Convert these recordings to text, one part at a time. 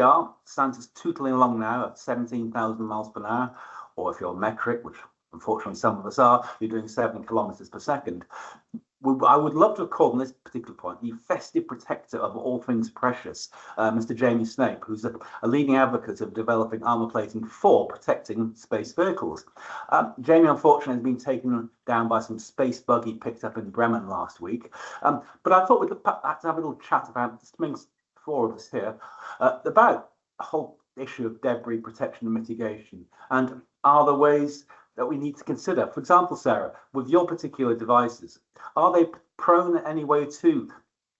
are, Santa's tootling along now at 17,000 miles per hour, or if you're metric, which unfortunately some of us are, you're doing 7 kilometers per second. I would love to have called on this particular point the festive protector of all things precious, Mr. Jamie Snape, who's a leading advocate of developing armor plating for protecting space vehicles. Jamie, unfortunately, has been taken down by some space bug he picked up in Bremen last week. But I thought we'd have to have a little chat about, just amongst 4 of us here, about the whole issue of debris protection and mitigation. And are there ways that we need to consider? For example, Sarah, with your particular devices, are they prone in any way to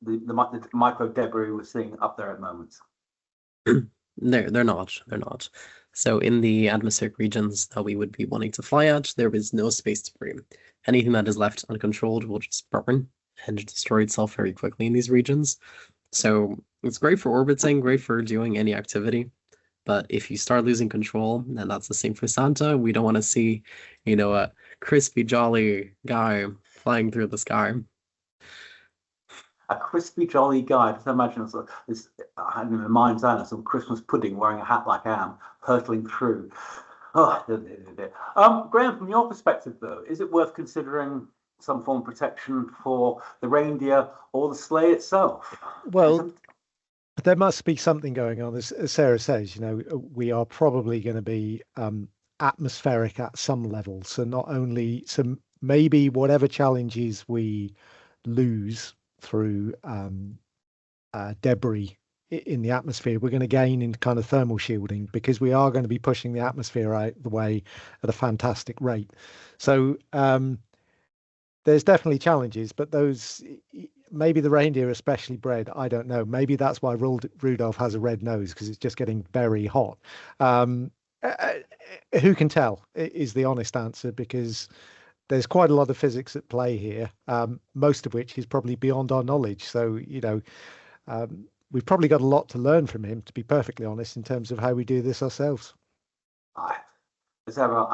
the micro debris we're seeing up there at the moment? They're not. So in the atmospheric regions that we would be wanting to fly at, there is no space debris. Anything that is left uncontrolled will just burn and destroy itself very quickly in these regions. So it's great for orbiting, great for doing any activity. But if you start losing control, and that's the same for Santa, we don't want to see, a crispy, jolly guy flying through the sky. A crispy, jolly guy. Just imagine this, in my mind's eye, some Christmas pudding wearing a hat like I am, hurtling through. Oh, Graham, from your perspective, though, is it worth considering some form of protection for the reindeer or the sleigh itself? Well, there must be something going on. As Sarah says, we are probably going to be atmospheric at some level. So maybe whatever challenges we lose through debris in the atmosphere, we're going to gain in kind of thermal shielding, because we are going to be pushing the atmosphere out the way at a fantastic rate. So there's definitely challenges, but those, maybe the reindeer are specially bred, I don't know. Maybe that's why Rudolph has a red nose, because it's just getting very hot. Who can tell is the honest answer, because there's quite a lot of physics at play here, most of which is probably beyond our knowledge. So, we've probably got a lot to learn from him, to be perfectly honest, in terms of how we do this ourselves.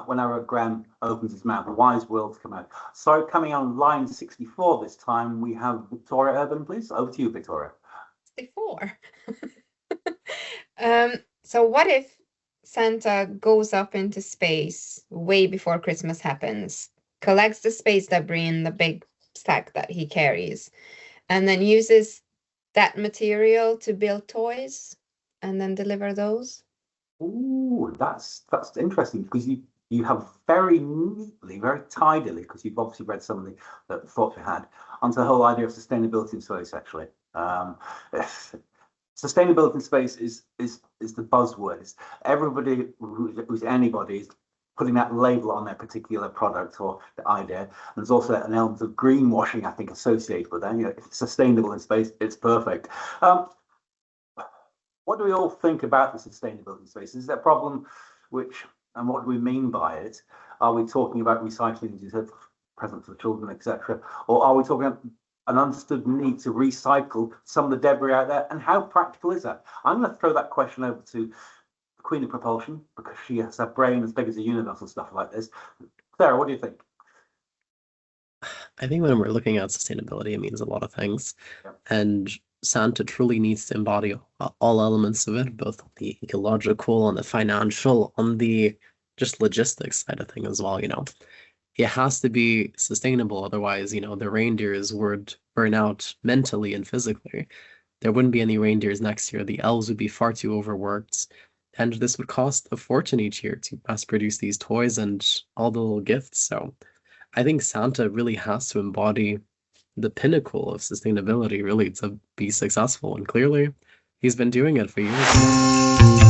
Whenever Graham opens his mouth, wise words come out. So coming on line 64 this time, we have Victoria Urban, please. Over to you, Victoria. 64. So what if Santa goes up into space way before Christmas happens, collects the space debris in the big sack that he carries, and then uses that material to build toys and then deliver those? Ooh, that's interesting, because you have very neatly, very tidily, because you've obviously read some of the thoughts we had, onto the whole idea of sustainability in space, actually. Sustainability in space is the buzzword. It's everybody who's anybody is putting that label on their particular product or the idea. There's also an element of greenwashing, I think, associated with that. If it's sustainable in space, it's perfect. What do we all think about the sustainability in space? Is that a problem and what do we mean by it? Are we talking about recycling, as you said, present for children, etc.? Or are we talking about an understood need to recycle some of the debris out there? And how practical is that? I'm going to throw that question over to the Queen of Propulsion, because she has a brain as big as a universe and stuff like this. Sarah, what do you think? I think when we're looking at sustainability, it means a lot of things. Yep. And Santa truly needs to embody all elements of it, both on the ecological, on the financial, on the just logistics side of things as well. It has to be sustainable. Otherwise, the reindeers would burn out mentally and physically. There wouldn't be any reindeers next year. The elves would be far too overworked. And this would cost a fortune each year to mass produce these toys and all the little gifts. So I think Santa really has to embody the pinnacle of sustainability, really, to be successful. And clearly, he's been doing it for years.